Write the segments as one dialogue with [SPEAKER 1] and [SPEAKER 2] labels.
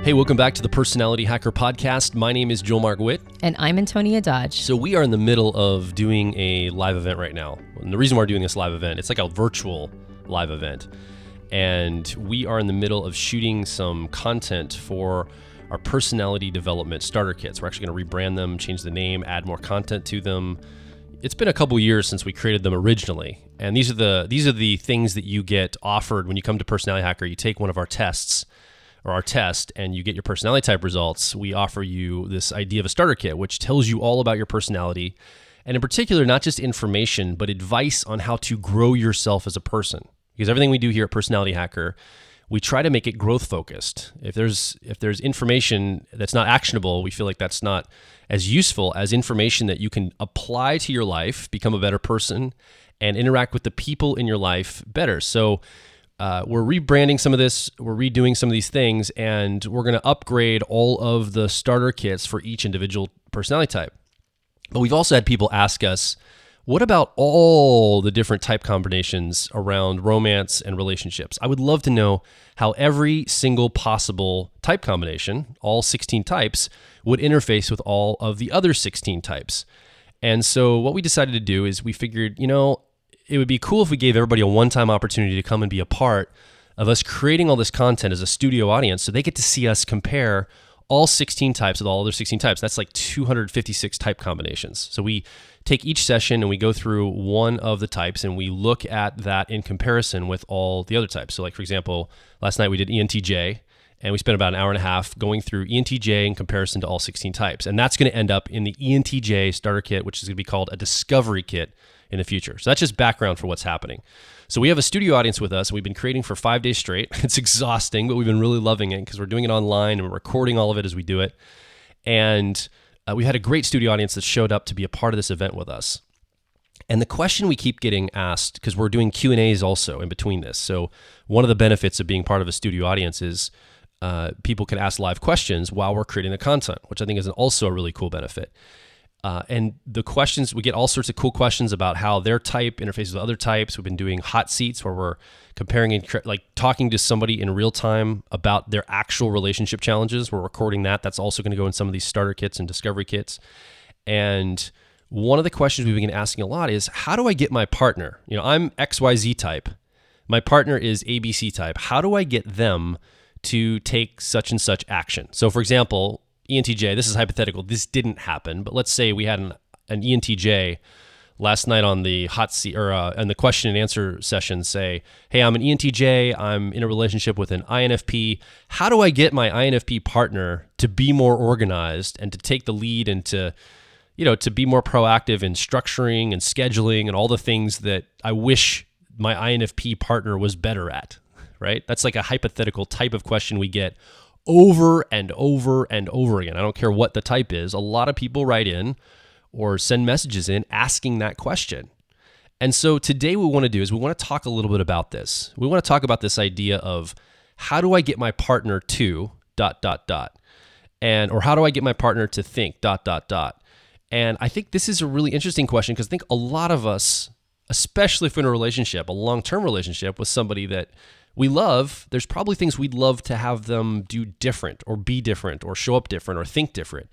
[SPEAKER 1] Hey, welcome back to the Personality Hacker Podcast. My name is Joel Mark Witt.
[SPEAKER 2] And I'm Antonia Dodge.
[SPEAKER 1] So we are in the middle of doing a live event right now. And the reason why we're doing this live event, it's like a virtual live event. And we are in the middle of shooting some content for our personality development starter kits. We're actually going to rebrand them, change the name, add more content to them. It's been a couple years since we created them originally. And these are the things that you get offered when you come to Personality Hacker. You take one of our tests, or our test, and you get your personality type results. We offer you this idea of a starter kit, which tells you all about your personality, and in particular, not just information, but advice on how to grow yourself as a person. Because everything we do here at Personality Hacker, we try to make it growth focused. If there's information that's not actionable, we feel like that's not as useful as information that you can apply to your life, become a better person, and interact with the people in your life better. So we're rebranding some of this, we're redoing some of these things, and we're going to upgrade all of the starter kits for each individual personality type. But we've also had people ask us, what about all the different type combinations around romance and relationships? I would love to know how every single possible type combination, all 16 types, would interface with all of the other 16 types. And so what we decided to do is we figured, it would be cool if we gave everybody a one-time opportunity to come and be a part of us creating all this content as a studio audience so they get to see us compare all 16 types with all other 16 types. That's like 256 type combinations. So we take each session and we go through one of the types and we look at that in comparison with all the other types. So like, for example, last night we did ENTJ, and we spent about an hour and a half going through ENTJ in comparison to all 16 types. And that's going to end up in the ENTJ starter kit, which is going to be called a discovery kit in the future. So that's just background for what's happening. So we have a studio audience with us, and we've been creating for 5 days straight. It's exhausting, but we've been really loving it because we're doing it online and we're recording all of it as we do it. And we had a great studio audience that showed up to be a part of this event with us. And the question we keep getting asked, because we're doing Q&As also in between this. So one of the benefits of being part of a studio audience is people can ask live questions while we're creating the content, which I think is also a really cool benefit. And the questions, we get all sorts of cool questions about how their type interfaces with other types. We've been doing hot seats where we're comparing and like talking to somebody in real time about their actual relationship challenges. We're recording that. That's also going to go in some of these starter kits and discovery kits. And one of the questions we've been asking a lot is, how do I get my partner? I'm XYZ type. My partner is ABC type. How do I get them to take such and such action? So for example, ENTJ, this is hypothetical, this didn't happen, but let's say we had an ENTJ last night on the hot seat or in the question and answer session say, hey, I'm an ENTJ, I'm in a relationship with an INFP. How do I get my INFP partner to be more organized and to take the lead and to be more proactive in structuring and scheduling and all the things that I wish my INFP partner was better at, right? That's like a hypothetical type of question we get over and over and over again. I don't care what the type is. A lot of people write in or send messages in asking that question. And so today what we want to do is we want to talk a little bit about this. We want to talk about this idea of how do I get my partner to ... or how do I get my partner to think ... And I think this is a really interesting question because I think a lot of us, especially if we're in a relationship, a long-term relationship with somebody that we love, there's probably things we'd love to have them do different or be different or show up different or think different.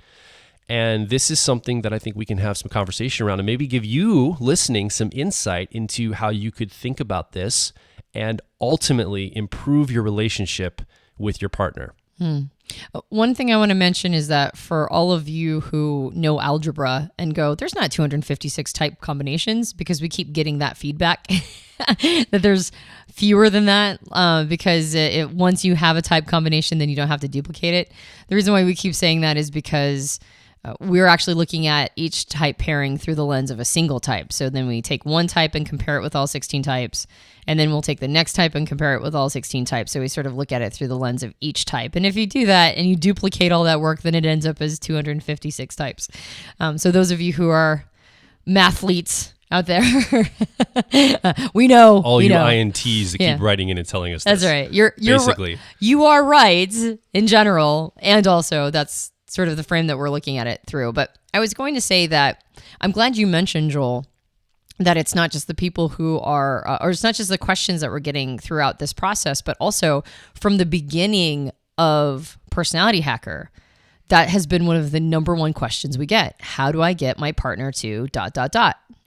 [SPEAKER 1] And this is something that I think we can have some conversation around and maybe give you listening some insight into how you could think about this and ultimately improve your relationship with your partner.
[SPEAKER 2] One thing I want to mention is that for all of you who know algebra and go, there's not 256 type combinations, because we keep getting that feedback that there's fewer than that because once you have a type combination, then you don't have to duplicate it. The reason why we keep saying that is because we're actually looking at each type pairing through the lens of a single type. So then we take one type and compare it with all 16 types, and then we'll take the next type and compare it with all 16 types. So we sort of look at it through the lens of each type. And if you do that and you duplicate all that work, then it ends up as 256 types. So those of you who are mathletes out there, we know.
[SPEAKER 1] All you INTs that keep writing in and telling us
[SPEAKER 2] that's
[SPEAKER 1] this.
[SPEAKER 2] Right. You are right in general, and also that's sort of the frame that we're looking at it through. But I was going to say that I'm glad you mentioned, Joel, that it's not just the people who are, or it's not just the questions that we're getting throughout this process, but also from the beginning of personality hacker, that has been one of the number one questions we get. How do I get my partner to ...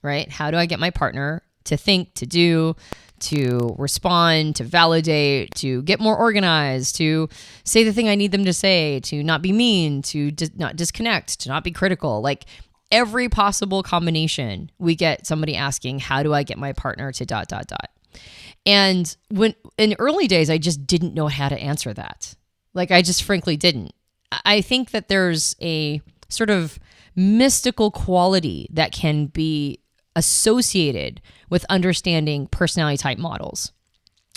[SPEAKER 2] right? How do I get my partner to think, to do, to respond, to validate, to get more organized, to say the thing I need them to say, to not be mean, to not disconnect, to not be critical. Like every possible combination, we get somebody asking, how do I get my partner to ... And when in early days, I just didn't know how to answer that. Like I just frankly didn't. I think that there's a sort of mystical quality that can be associated with understanding personality type models,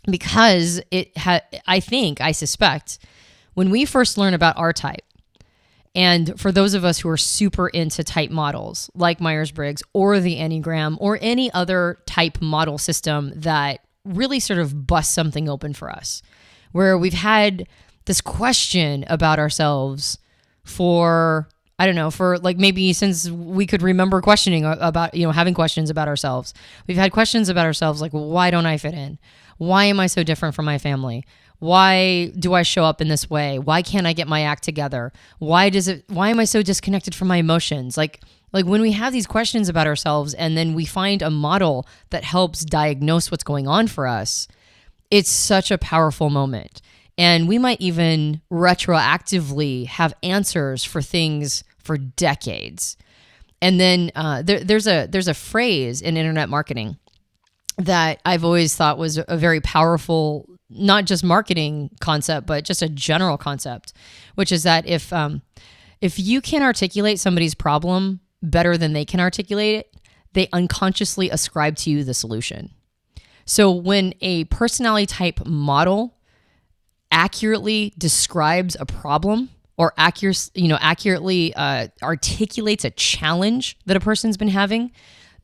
[SPEAKER 2] because I suspect when we first learn about our type, and for those of us who are super into type models like Myers-Briggs or the Enneagram or any other type model system that really sort of busts something open for us, where we've had this question about ourselves for, I don't know, for like maybe since we could remember questioning about, having questions about ourselves. We've had questions about ourselves like, why don't I fit in? Why am I so different from my family? Why do I show up in this way? Why can't I get my act together? Why am I so disconnected from my emotions? Like when we have these questions about ourselves and then we find a model that helps diagnose what's going on for us, it's such a powerful moment. And we might even retroactively have answers for things for decades. And then there's a phrase in internet marketing that I've always thought was a very powerful, not just marketing concept, but just a general concept, which is that if you can articulate somebody's problem better than they can articulate it, they unconsciously ascribe to you the solution. So when a personality type model accurately describes a problem or accurately articulates a challenge that a person's been having,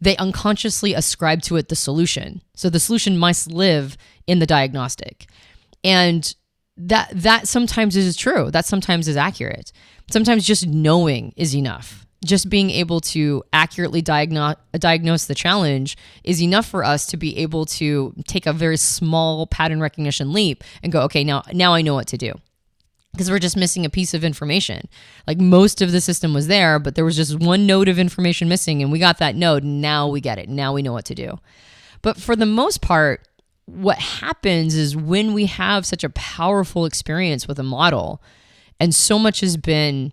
[SPEAKER 2] they unconsciously ascribe to it the solution. So the solution must live in the diagnostic. And that sometimes is true. That sometimes is accurate. Sometimes just knowing is enough. Just being able to accurately diagnose the challenge is enough for us to be able to take a very small pattern recognition leap and go, okay, now I know what to do. Because we're just missing a piece of information. Like most of the system was there, but there was just one node of information missing, and we got that node, and now we get it. Now we know what to do. But for the most part, what happens is when we have such a powerful experience with a model, and so much has been,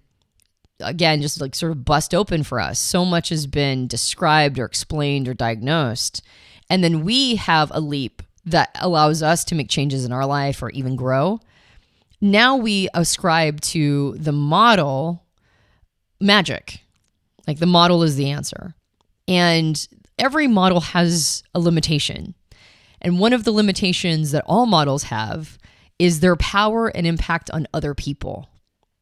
[SPEAKER 2] again, just like sort of bust open for us, so much has been described or explained or diagnosed, and then we have a leap that allows us to make changes in our life or even grow. Now we ascribe to the model magic. Like the model is the answer. And every model has a limitation. And one of the limitations that all models have is their power and impact on other people.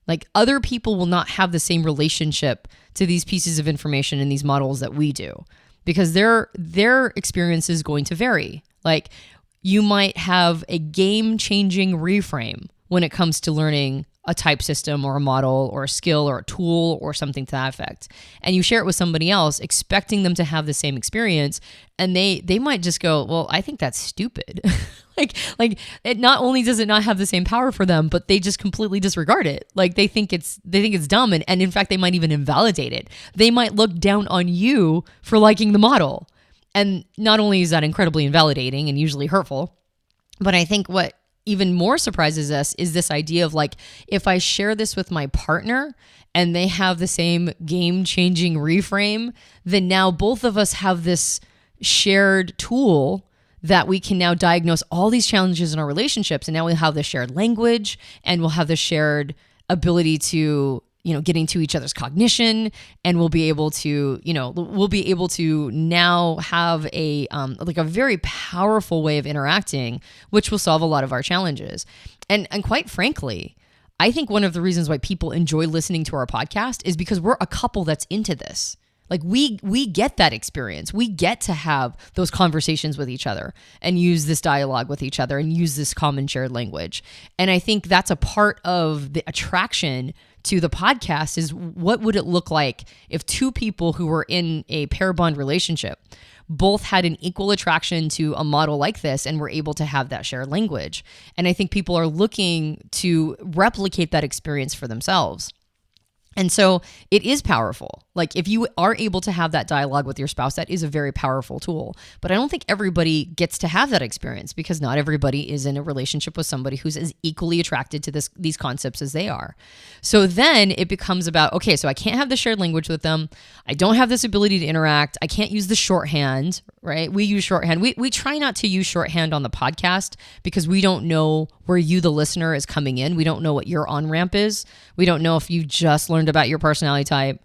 [SPEAKER 2] Like other people will not have the same relationship to these pieces of information in these models that we do, because their experience is going to vary. Like you might have a game-changing reframe when it comes to learning a type system or a model or a skill or a tool or something to that effect. And you share it with somebody else expecting them to have the same experience, and they might just go, well, I think that's stupid. like it not only does it not have the same power for them, but they just completely disregard it. Like they think it's dumb, and in fact they might even invalidate it. They might look down on you for liking the model. And not only is that incredibly invalidating and usually hurtful, but I think what even more surprises us is this idea of like, if I share this with my partner and they have the same game-changing reframe, then now both of us have this shared tool that we can now diagnose all these challenges in our relationships. And now we'll have the shared language, and we'll have the shared ability to, getting to each other's cognition, and we'll be able to, now have a very powerful way of interacting, which will solve a lot of our challenges. And quite frankly, I think one of the reasons why people enjoy listening to our podcast is because we're a couple that's into this. Like we get that experience. We get to have those conversations with each other and use this dialogue with each other and use this common shared language. And I think that's a part of the attraction to the podcast is what would it look like if two people who were in a pair bond relationship both had an equal attraction to a model like this and were able to have that shared language. And I think people are looking to replicate that experience for themselves. And so it is powerful. Like if you are able to have that dialogue with your spouse, that is a very powerful tool. But I don't think everybody gets to have that experience because not everybody is in a relationship with somebody who's as equally attracted to these concepts as they are. So then it becomes about, okay, so I can't have the shared language with them. I don't have this ability to interact. I can't use the shorthand, right? We use shorthand. We try not to use shorthand on the podcast because we don't know where you, the listener, is coming in. We don't know what your on-ramp is. We don't know if you just learned about your personality type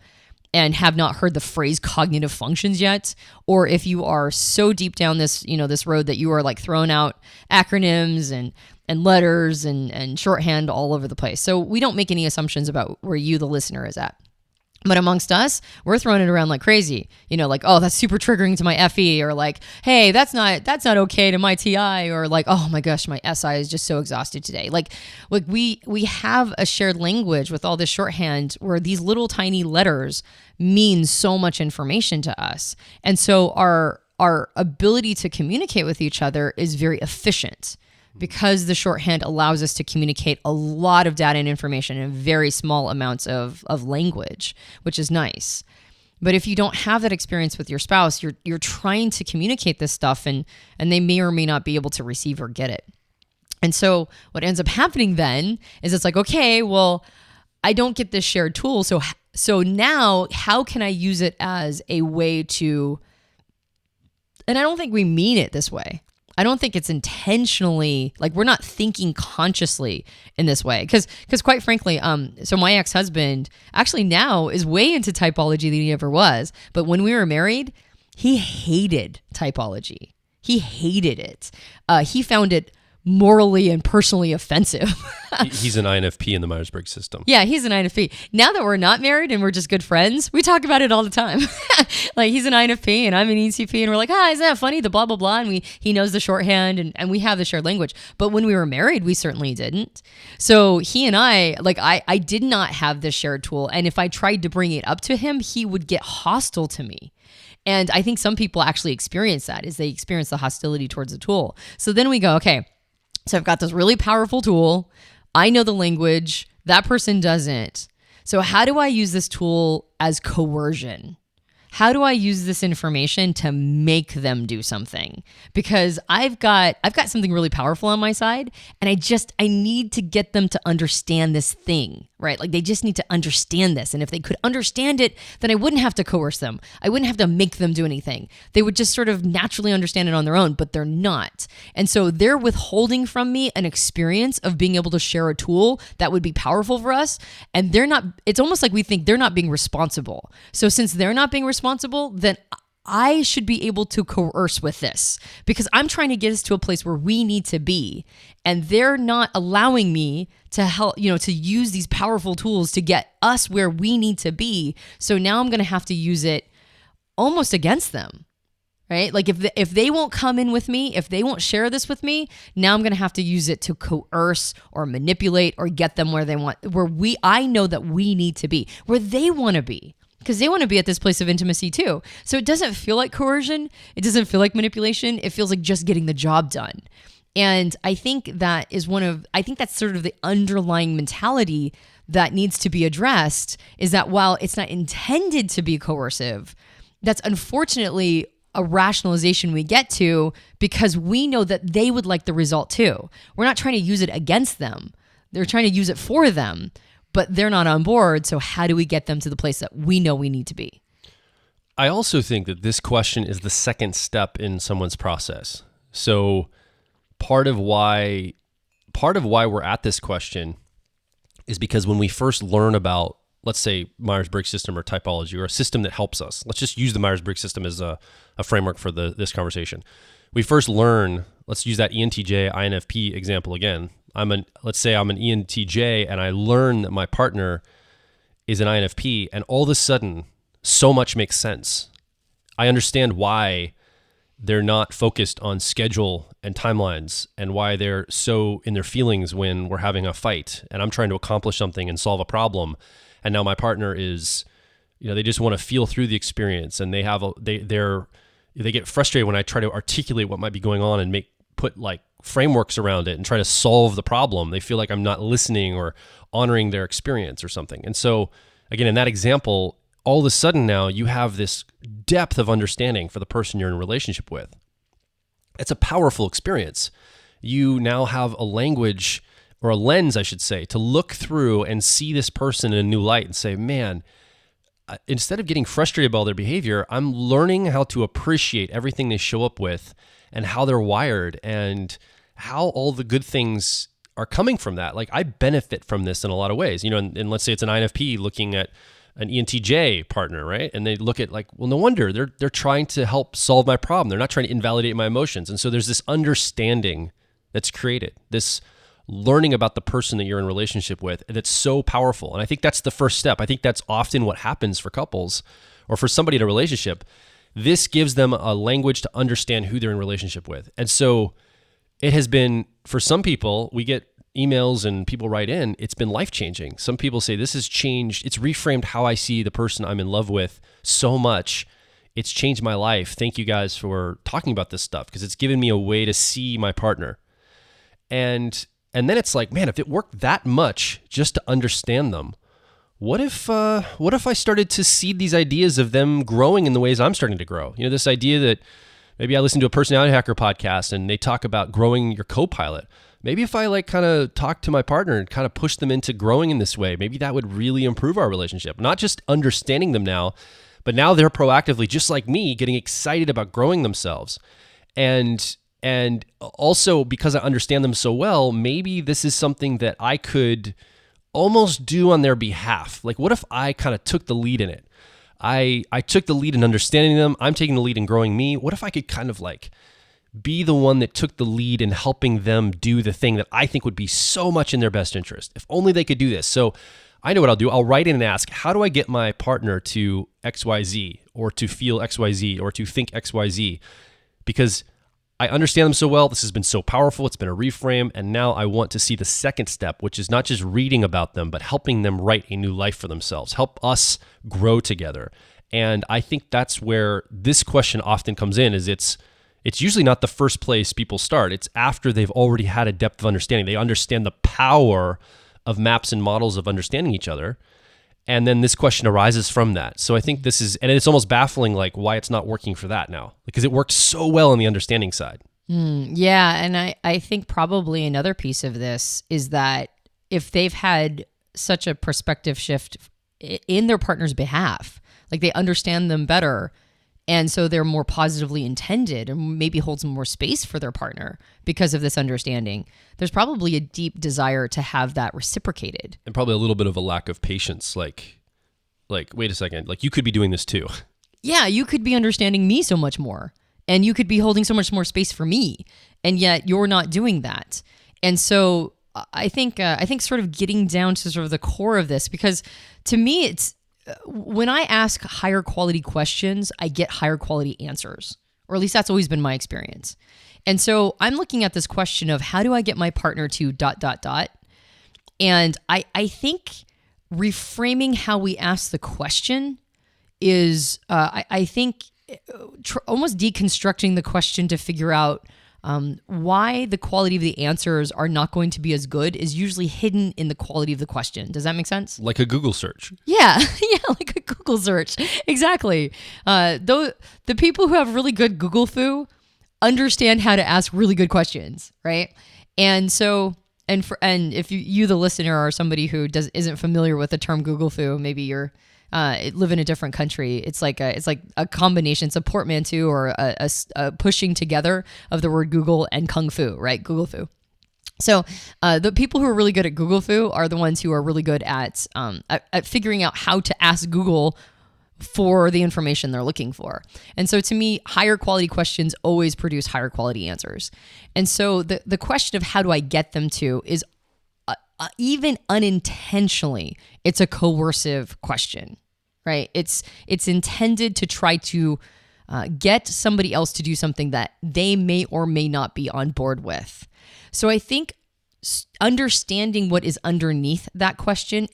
[SPEAKER 2] and have not heard the phrase cognitive functions yet, or if you are so deep down this road that you are like throwing out acronyms and letters and shorthand all over the place. So we don't make any assumptions about where you, the listener, is at. But amongst us, we're throwing it around like crazy, like, oh, that's super triggering to my FE, or like, hey, that's not okay to my TI, or like, oh my gosh, my SI is just so exhausted today. Like we have a shared language with all this shorthand where these little tiny letters mean so much information to us. And so our ability to communicate with each other is very efficient, because the shorthand allows us to communicate a lot of data and information in very small amounts of language, which is nice. But if you don't have that experience with your spouse, you're trying to communicate this stuff and they may or may not be able to receive or get it. And so what ends up happening then is it's like, okay, well, I don't get this shared tool. So now how can I use it as a way to, and I don't think we mean it this way. I don't think it's intentionally, like we're not thinking consciously in this way. Because quite frankly, so my ex-husband actually now is way into typology than he ever was. But when we were married, he hated typology. He hated it. He found it morally and personally offensive.
[SPEAKER 1] He's an INFP in the Myers-Briggs system.
[SPEAKER 2] Yeah, he's an INFP. Now that we're not married and we're just good friends, we talk about it all the time. Like he's an INFP and I'm an ECP and we're like, isn't that funny? The blah, blah, blah. And he knows the shorthand and we have the shared language. But when we were married, we certainly didn't. So he and I did not have this shared tool. And if I tried to bring it up to him, he would get hostile to me. And I think some people actually experience that, is they experience the hostility towards the tool. So then we go, okay, so I've got this really powerful tool. I know the language. That person doesn't. So how do I use this tool as coercion? How do I use this information to make them do something? Because I've got something really powerful on my side, and I need to get them to understand this thing, right? Like they just need to understand this. And if they could understand it, then I wouldn't have to coerce them. I wouldn't have to make them do anything. They would just sort of naturally understand it on their own, but they're not. And so they're withholding from me an experience of being able to share a tool that would be powerful for us. And it's almost like we think they're not being responsible. So since they're not being responsible, then I should be able to coerce with this because I'm trying to get us to a place where we need to be, and they're not allowing me to help, to use these powerful tools to get us where we need to be. So now I'm going to have to use it almost against them, right? Like if they won't come in with me, if they won't share this with me, now I'm going to have to use it to coerce or manipulate or get them where they want, I know that we need to be, where they want to be. Because they want to be at this place of intimacy too. So it doesn't feel like coercion. It doesn't feel like manipulation. It feels like just getting the job done. And I think that's sort of the underlying mentality that needs to be addressed, is that while it's not intended to be coercive, that's unfortunately a rationalization we get to because we know that they would like the result too. We're not trying to use it against them. They're trying to use it for them. But they're not on board, so how do we get them to the place that we know we need to be?
[SPEAKER 1] I also think that this question is the second step in someone's process. So part of why we're at this question is because when we first learn about, let's say, Myers-Briggs system or typology, or a system that helps us, let's just use the Myers-Briggs system as a framework for this conversation. We first learn, let's use that ENTJ, INFP example again. Let's say I'm an ENTJ and I learn that my partner is an INFP, and all of a sudden so much makes sense. I understand why they're not focused on schedule and timelines and why they're so in their feelings when we're having a fight and I'm trying to accomplish something and solve a problem. And now my partner is, they just want to feel through the experience, and they get frustrated when I try to articulate what might be going on and put like frameworks around it and try to solve the problem. They feel like I'm not listening or honoring their experience or something. And so again, in that example, all of a sudden now you have this depth of understanding for the person you're in a relationship with. It's a powerful experience. You now have a language, or a lens, I should say, to look through and see this person in a new light and say, man, instead of getting frustrated about their behavior, I'm learning how to appreciate everything they show up with and how they're wired and how all the good things are coming from that. Like, I benefit from this in a lot of ways, and let's say it's an INFP looking at an ENTJ partner, right? And they look at like, well, no wonder they're trying to help solve my problem. They're not trying to invalidate my emotions. And so there's this understanding that's created, this learning about the person that you're in a relationship with, that's so powerful. And I think that's the first step. I think that's often what happens for couples or for somebody in a relationship. This gives them a language to understand who they're in a relationship with. And so it has been, for some people, we get emails and people write in, it's been life-changing. Some people say, this has changed, it's reframed how I see the person I'm in love with so much. It's changed my life. Thank you guys for talking about this stuff, because it's given me a way to see my partner. And then it's like, man, if it worked that much just to understand them, what if I started to seed these ideas of them growing in the ways I'm starting to grow? This idea that maybe I listen to a personality hacker podcast and they talk about growing your co-pilot. Maybe if I kind of talk to my partner and kind of push them into growing in this way, maybe that would really improve our relationship. Not just understanding them now, but now they're proactively, just like me, getting excited about growing themselves. And also, because I understand them so well, maybe this is something that I could almost do on their behalf. Like, what if I kind of took the lead in it? I took the lead in understanding them. I'm taking the lead in growing me. What if I could kind of be the one that took the lead in helping them do the thing that I think would be so much in their best interest? If only they could do this. So I know what I'll do. I'll write in and ask, how do I get my partner to XYZ, or to feel XYZ, or to think XYZ? Because I understand them so well. This has been so powerful. It's been a reframe. And now I want to see the second step, which is not just reading about them, but helping them write a new life for themselves, help us grow together. And I think that's where this question often comes in, is it's usually not the first place people start. It's after they've already had a depth of understanding. They understand the power of maps and models of understanding each other. And then this question arises from that. So I think this is, and it's almost baffling, why it's not working for that now, because it works so well on the understanding side.
[SPEAKER 2] Yeah. And I think probably another piece of this is that if they've had such a perspective shift in their partner's behalf, they understand them better, and so they're more positively intended, and maybe holds more space for their partner because of this understanding, there's probably a deep desire to have that reciprocated.
[SPEAKER 1] And probably a little bit of a lack of patience. Like, wait a second, you could be doing this too.
[SPEAKER 2] Yeah, you could be understanding me so much more, and you could be holding so much more space for me, and yet you're not doing that. And so I think sort of getting down to sort of the core of this, because to me, it's, when I ask higher quality questions, I get higher quality answers, or at least that's always been my experience. And so I'm looking at this question of, how do I get my partner to ... And I think reframing how we ask the question is, I think, almost deconstructing the question to figure out why the quality of the answers are not going to be as good is usually hidden in the quality of the question. Does that make sense?
[SPEAKER 1] Like a Google search.
[SPEAKER 2] Yeah, like a Google search. Exactly. Though the people who have really good Google foo understand how to ask really good questions, right? And so, and if you the listener, are somebody who isn't familiar with the term Google foo, maybe you're live in a different country. It's like a combination. It's a portmanteau, or a pushing together of the word Google and Kung Fu, right? Google Fu. So the people who are really good at Google Fu are the ones who are really good at figuring out how to ask Google for the information they're looking for. And so to me, higher quality questions always produce higher quality answers. And so the question of how do I get them to is even unintentionally, it's a coercive question, right? It's intended to try to get somebody else to do something that they may or may not be on board with. So I think understanding what is underneath that question,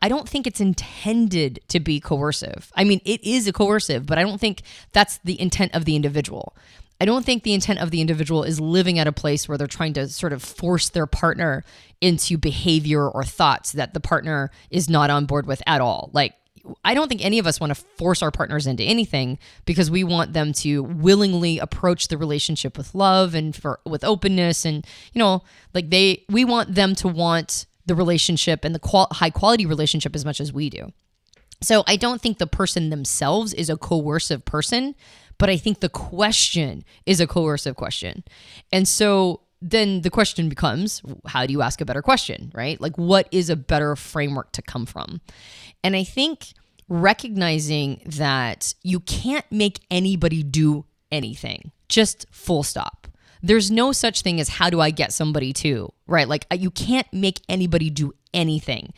[SPEAKER 2] I don't think it's intended to be coercive. I mean, it is a coercive, but I don't think that's the intent of the individual. I don't think the intent of the individual is living at a place where they're trying to sort of force their partner into behavior or thoughts that the partner is not on board with at all. Like, I don't think any of us want to force our partners into anything, because we want them to willingly approach the relationship with love and with openness, and we want them to want the relationship and the high quality relationship as much as we do. So I don't think the person themselves is a coercive person, but I think the question is a coercive question. And so then the question becomes, how do you ask a better question, right? Like, what is a better framework to come from? And I think recognizing that you can't make anybody do anything, just full stop. There's no such thing as how do I get somebody to, right? Like, you can't make anybody do anything,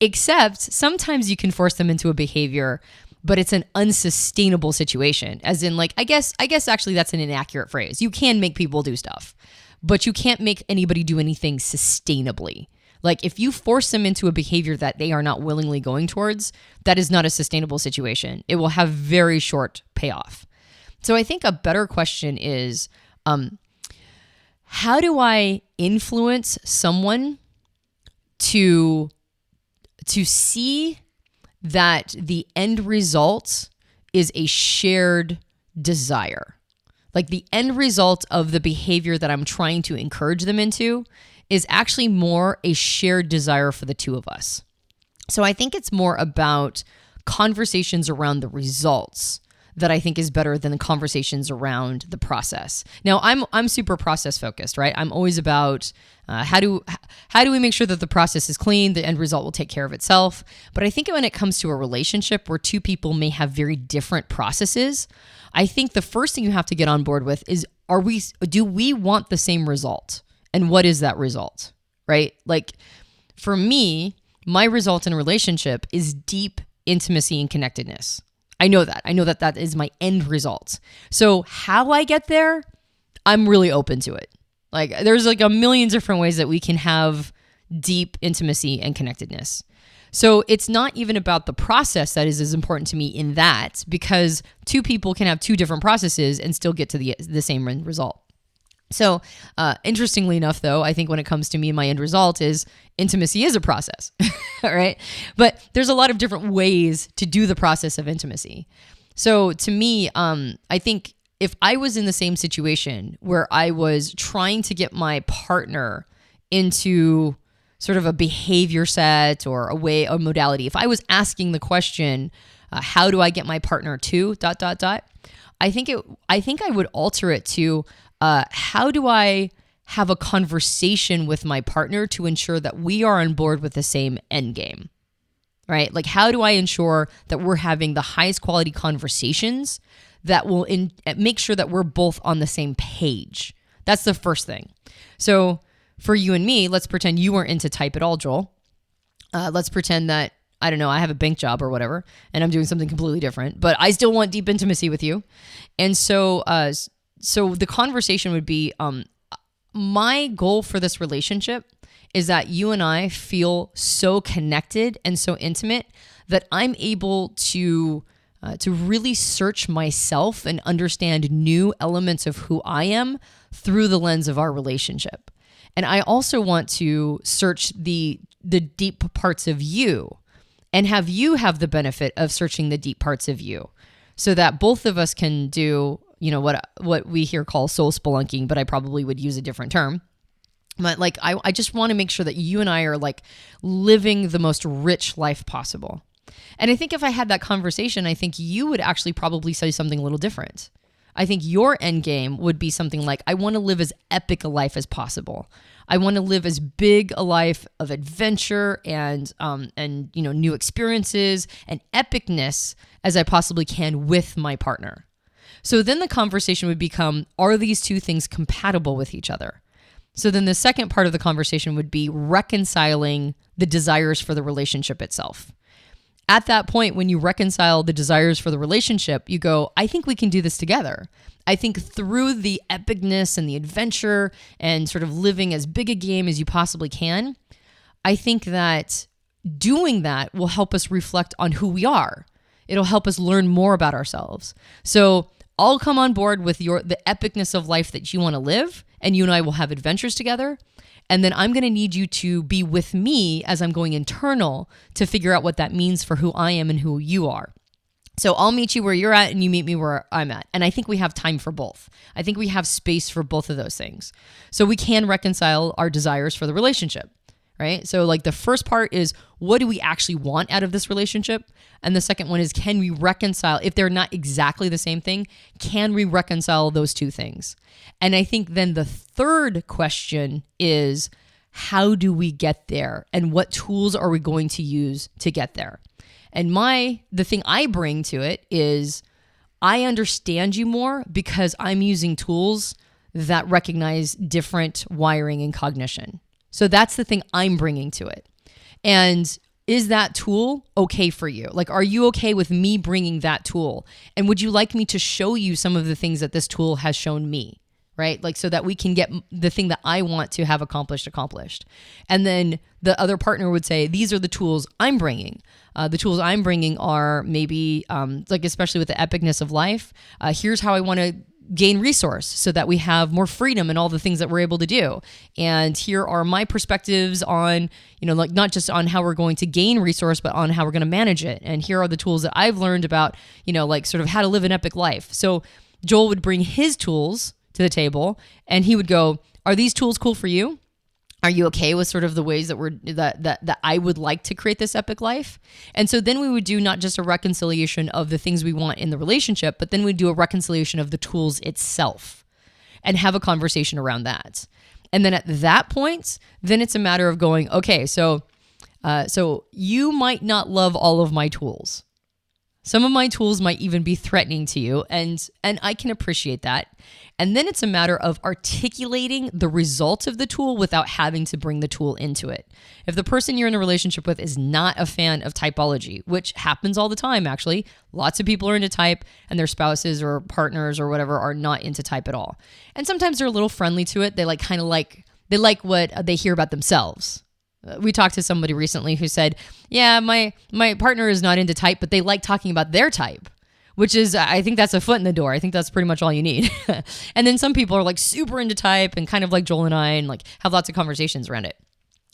[SPEAKER 2] except sometimes you can force them into a behavior, but it's an unsustainable situation. As in, like, I guess actually that's an inaccurate phrase. You can make people do stuff, but you can't make anybody do anything sustainably. Like, if you force them into a behavior that they are not willingly going towards, that is not a sustainable situation. It will have very short payoff. So I think a better question is, how do I influence someone to see that the end result is a shared desire? Like, the end result of the behavior that I'm trying to encourage them into is actually more a shared desire for the two of us. So I think it's more about conversations around the results that I think is better than the conversations around the process. Now, I'm super process focused, right? I'm always about how do we make sure that the process is clean, the end result will take care of itself. But I think when it comes to a relationship where two people may have very different processes, I think the first thing you have to get on board with is, do we want the same result? And what is that result, right? Like, for me, my result in a relationship is deep intimacy and connectedness. I know that that is my end result. So how I get there, I'm really open to it. Like, there's like a million different ways that we can have deep intimacy and connectedness. So it's not even about the process that is as important to me in that, because two people can have two different processes and still get to the same end result. So interestingly enough, though, I think when it comes to me, my end result is intimacy is a process, right? But there's a lot of different ways to do the process of intimacy. So to me, I think if I was in the same situation where I was trying to get my partner into sort of a behavior set or a modality, if I was asking the question, how do I get my partner to ... I think I would alter it to, how do I have a conversation with my partner to ensure that we are on board with the same end game, right? Like, how do I ensure that we're having the highest quality conversations that will make sure that we're both on the same page? That's the first thing. So for you and me, let's pretend you weren't into type at all, Joel. Let's pretend that, I don't know, I have a bank job or whatever, and I'm doing something completely different, but I still want deep intimacy with you. And so the conversation would be, my goal for this relationship is that you and I feel so connected and so intimate that I'm able to really search myself and understand new elements of who I am through the lens of our relationship. And I also want to search the deep parts of you and have you have the benefit of searching the deep parts of you, so that both of us can do, what we here call soul spelunking, but I probably would use a different term. But like, I just want to make sure that you and I are like living the most rich life possible. And I think if I had that conversation, I think you would actually probably say something a little different. I think your end game would be something like, I want to live as epic a life as possible. I want to live as big a life of adventure and new experiences and epicness as I possibly can with my partner. So then the conversation would become, are these two things compatible with each other? So then the second part of the conversation would be reconciling the desires for the relationship itself. At that point, when you reconcile the desires for the relationship, you go, I think we can do this together. I think through the epicness and the adventure and sort of living as big a game as you possibly can, I think that doing that will help us reflect on who we are. It'll help us learn more about ourselves. So I'll come on board with the epicness of life that you want to live, and you and I will have adventures together. And then I'm going to need you to be with me as I'm going internal to figure out what that means for who I am and who you are. So I'll meet you where you're at and you meet me where I'm at. And I think we have time for both. I think we have space for both of those things. So we can reconcile our desires for the relationship, right? So like the first part is, what do we actually want out of this relationship? And the second one is, can we reconcile, if they're not exactly the same thing, can we reconcile those two things? And I think then the third question is, how do we get there? And what tools are we going to use to get there? And the thing I bring to it is, I understand you more because I'm using tools that recognize different wiring and cognition. So that's the thing I'm bringing to it. And is that tool okay for you? Like, are you okay with me bringing that tool? And would you like me to show you some of the things that this tool has shown me? Right? Like, so that we can get the thing that I want to have accomplished. And then the other partner would say, these are the tools I'm bringing. The tools I'm bringing are maybe, like, especially with the epicness of life, here's how I want to gain resource so that we have more freedom in all the things that we're able to do. And here are my perspectives on, like, not just on how we're going to gain resource, but on how we're going to manage it. And here are the tools that I've learned about, like, sort of how to live an epic life. So Joel would bring his tools to the table and he would go, are these tools cool for you? Are you okay with sort of the ways that I would like to create this epic life? And so then we would do not just a reconciliation of the things we want in the relationship, but then we'd do a reconciliation of the tools itself and have a conversation around that. And then at that point, then it's a matter of going, okay, so you might not love all of my tools. Some of my tools might even be threatening to you, and I can appreciate that. And then it's a matter of articulating the result of the tool without having to bring the tool into it. If the person you're in a relationship with is not a fan of typology, which happens all the time, actually, lots of people are into type and their spouses or partners or whatever are not into type at all. And sometimes they're a little friendly to it. They like what they hear about themselves. We talked to somebody recently who said, yeah, my partner is not into type, but they like talking about their type, which is, I think that's a foot in the door. I think that's pretty much all you need. And then some people are like super into type and kind of like Joel and I, and like have lots of conversations around it.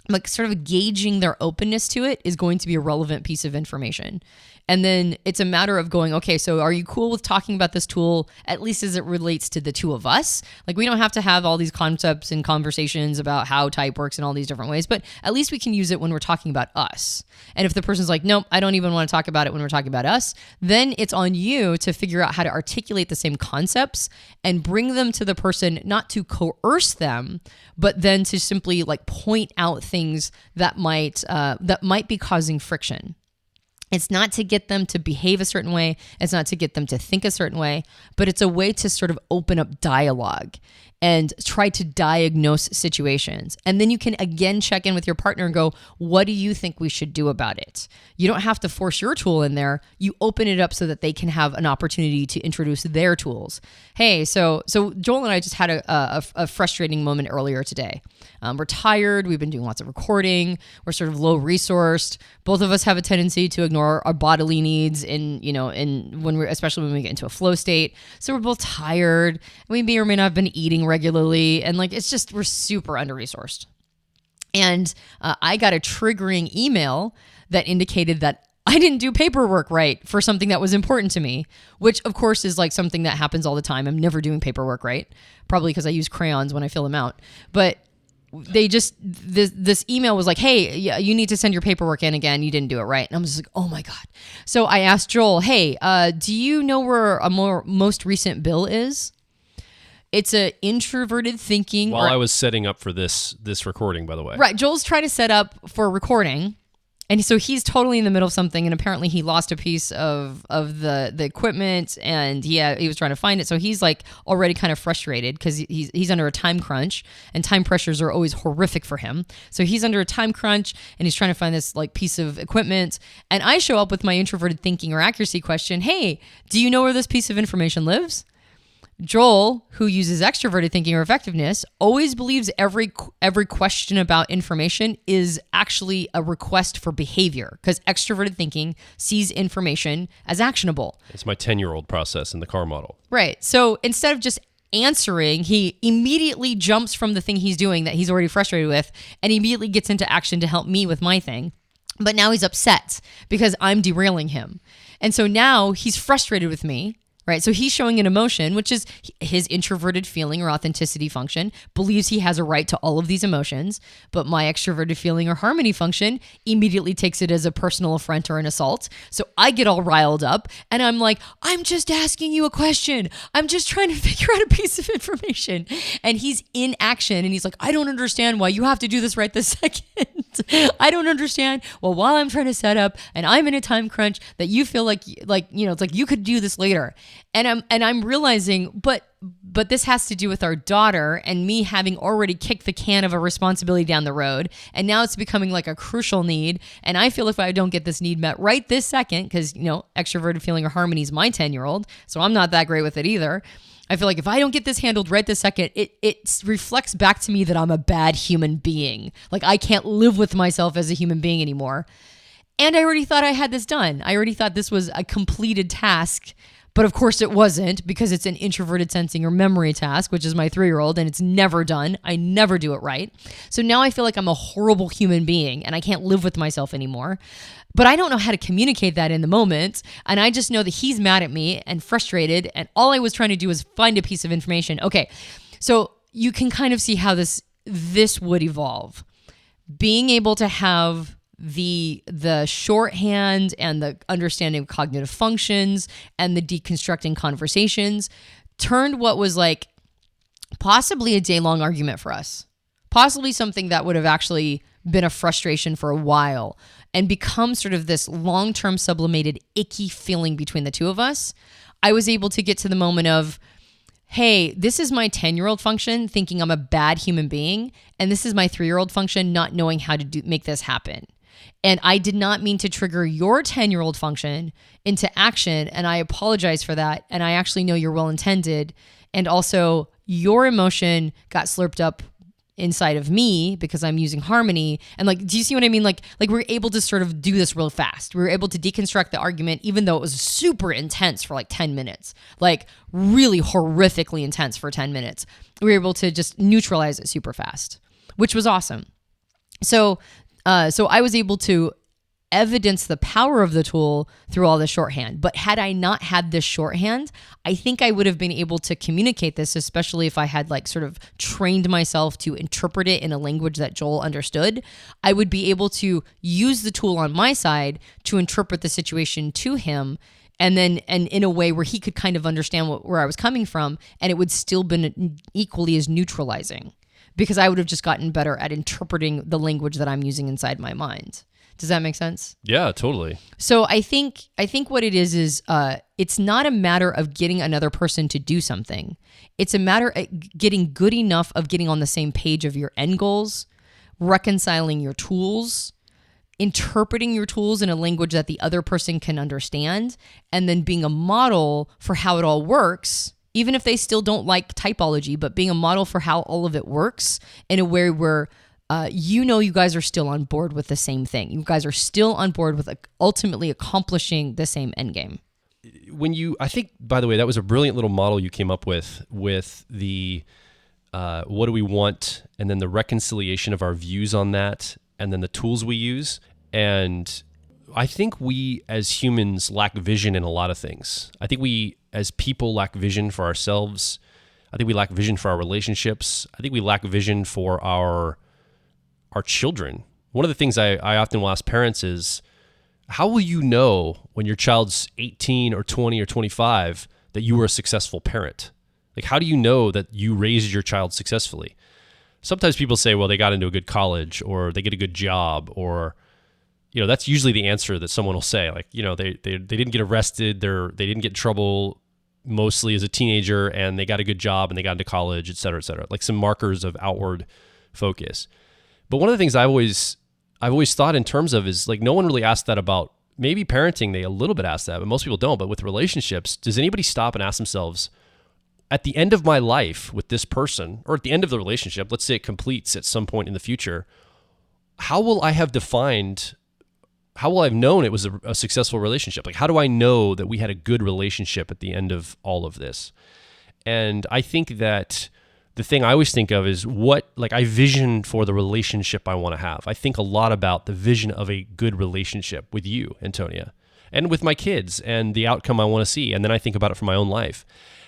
[SPEAKER 2] Like, sort of gauging their openness to it is going to be a relevant piece of information. And then it's a matter of going, okay, so are you cool with talking about this tool, at least as it relates to the two of us? Like, we don't have to have all these concepts and conversations about how type works in all these different ways, but at least we can use it when we're talking about us. And if the person's like, nope, I don't even want to talk about it when we're talking about us, then it's on you to figure out how to articulate the same concepts and bring them to the person, not to coerce them, but then to simply like point out things that might be causing friction. It's not to get them to behave a certain way. It's not to get them to think a certain way, but it's a way to sort of open up dialogue and try to diagnose situations. And then you can again check in with your partner and go, what do you think we should do about it? You don't have to force your tool in there. You open it up so that they can have an opportunity to introduce their tools. Hey, so Joel and I just had a frustrating moment earlier today. We're tired. We've been doing lots of recording. We're sort of low resourced. Both of us have a tendency to ignore our bodily needs especially when we get into a flow state. So we're both tired. We may or may not have been eating regularly. And like, it's just, we're super under-resourced. And I got a triggering email that indicated that I didn't do paperwork right for something that was important to me, which of course is like something that happens all the time. I'm never doing paperwork right, probably because I use crayons when I fill them out. But this email was like, hey, you need to send your paperwork in again. You didn't do it right. And I'm just like, oh my God. So I asked Joel, hey, do you know where a most recent bill is? It's a introverted thinking.
[SPEAKER 1] While I was setting up for this recording, by the way.
[SPEAKER 2] Right. Joel's trying to set up for recording. And so he's totally in the middle of something, and apparently he lost a piece of the equipment, and he was trying to find it. So he's like already kind of frustrated because he's under a time crunch, and time pressures are always horrific for him. So he's under a time crunch, and he's trying to find this like piece of equipment. And I show up with my introverted thinking or accuracy question. Hey, do you know where this piece of information lives? Joel, who uses extroverted thinking or effectiveness, always believes every question about information is actually a request for behavior, because extroverted thinking sees information as actionable.
[SPEAKER 1] It's my 10-year-old process in the car model.
[SPEAKER 2] Right. So instead of just answering, he immediately jumps from the thing he's doing that he's already frustrated with and immediately gets into action to help me with my thing. But now he's upset because I'm derailing him. And so now he's frustrated with me. Right. So he's showing an emotion, which is his introverted feeling or authenticity function, believes he has a right to all of these emotions. But my extroverted feeling or harmony function immediately takes it as a personal affront or an assault. So I get all riled up and I'm like, I'm just asking you a question. I'm just trying to figure out a piece of information. And he's in action and he's like, I don't understand why you have to do this right this second. I don't understand. Well, while I'm trying to set up and I'm in a time crunch that you feel like, it's like you could do this later. And I'm realizing, but this has to do with our daughter and me having already kicked the can of a responsibility down the road. And now it's becoming like a crucial need. And I feel if I don't get this need met right this second, because, extroverted feeling or harmony is my 10-year-old. So I'm not that great with it either. I feel like if I don't get this handled right this second, it reflects back to me that I'm a bad human being. Like I can't live with myself as a human being anymore. And I already thought I had this done. I already thought this was a completed task. But of course it wasn't, because it's an introverted sensing or memory task, which is my 3-year-old, and it's never done. I never do it right. So now I feel like I'm a horrible human being and I can't live with myself anymore. But I don't know how to communicate that in the moment. And I just know that he's mad at me and frustrated. And all I was trying to do was find a piece of information. Okay, so you can kind of see how this would evolve. Being able to have the shorthand and the understanding of cognitive functions and the deconstructing conversations turned what was like possibly a day-long argument for us, possibly something that would have actually been a frustration for a while, and become sort of this long-term sublimated icky feeling between the two of us. I was able to get to the moment of, hey, this is my 10-year-old function thinking I'm a bad human being, and this is my 3-year-old function not knowing how to make this happen. And I did not mean to trigger your 10-year-old function into action, and I apologize for that. And I actually know you're well-intended. And also, your emotion got slurped up inside of me because I'm using harmony. And like, do you see what I mean? Like we were able to sort of do this real fast. We were able to deconstruct the argument, even though it was super intense for like 10 minutes, like really horrifically intense for 10 minutes. We were able to just neutralize it super fast, which was awesome. So I was able to evidence the power of the tool through all the shorthand. But had I not had this shorthand, I think I would have been able to communicate this, especially if I had like sort of trained myself to interpret it in a language that Joel understood. I would be able to use the tool on my side to interpret the situation to him, and in a way where he could kind of understand where I was coming from, and it would still been equally as neutralizing, because I would have just gotten better at interpreting the language that I'm using inside my mind. Does that make sense?
[SPEAKER 1] Yeah, totally.
[SPEAKER 2] So I think what it is it's not a matter of getting another person to do something. It's a matter of getting good enough of getting on the same page of your end goals, reconciling your tools, interpreting your tools in a language that the other person can understand, and then being a model for how it all works, even if they still don't like typology, but being a model for how all of it works in a way where you guys are still on board with the same thing. You guys are still on board with ultimately accomplishing the same end game.
[SPEAKER 1] I think, by the way, that was a brilliant little model you came up with the what do we want, and then the reconciliation of our views on that, and then the tools we use. And I think we as humans lack vision in a lot of things. I think we as people lack vision for ourselves. I think we lack vision for our relationships. I think we lack vision for our children. One of the things I often will ask parents is, how will you know when your child's 18 or 20 or 25 that you were a successful parent? Like, how do you know that you raised your child successfully? Sometimes people say, well, they got into a good college, or they get a good job, or that's usually the answer that someone will say. Like, they didn't get arrested. They didn't get in trouble mostly as a teenager, and they got a good job and they got into college, et cetera, et cetera. Like some markers of outward focus. But one of the things I've always thought in terms of is like, no one really asked that about maybe parenting. They a little bit ask that, but most people don't. But with relationships, does anybody stop and ask themselves, at the end of my life with this person, or at the end of the relationship, let's say it completes at some point in the future, how will I have known it was a successful relationship? Like, how do I know that we had a good relationship at the end of all of this? And I think that the thing I always think of is I vision for the relationship I want to have. I think a lot about the vision of a good relationship with you, Antonia, and with my kids and the outcome I want to see. And then I think about it for my own life.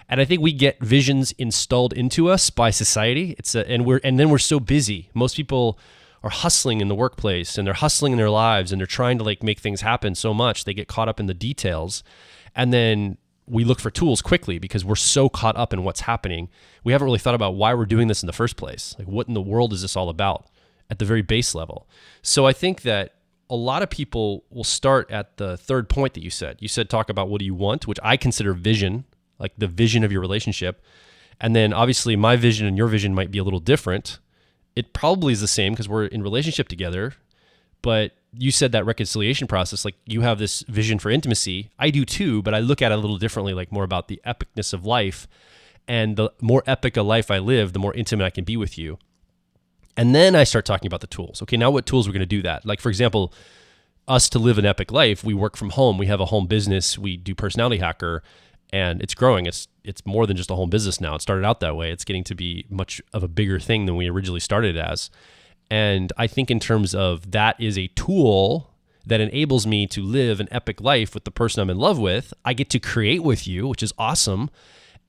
[SPEAKER 1] And I think we get visions installed into us by society. And then we're so busy. Most people are hustling in the workplace, and they're hustling in their lives, and they're trying to make things happen so much they get caught up in the details. And then we look for tools quickly because we're so caught up in what's happening. We haven't really thought about why we're doing this in the first place. Like, what in the world is this all about at the very base level? So I think that a lot of people will start at the third point that you said. You said, talk about what do you want, which I consider vision, like the vision of your relationship. And then obviously my vision and your vision might be a little different. It probably is the same because we're in relationship together, but you said that reconciliation process, like you have this vision for intimacy. I do too, but I look at it a little differently, like more about the epicness of life. And the more epic a life I live, the more intimate I can be with you. And then I start talking about the tools. Okay, now what tools we're going to do that? Like, for example, us to live an epic life, we work from home. We have a home business. We do Personality Hacker, and it's growing. It's more than just a home business now. It started out that way. It's getting to be much of a bigger thing than we originally started as. And I think in terms of that is a tool that enables me to live an epic life with the person I'm in love with. I get to create with you, which is awesome.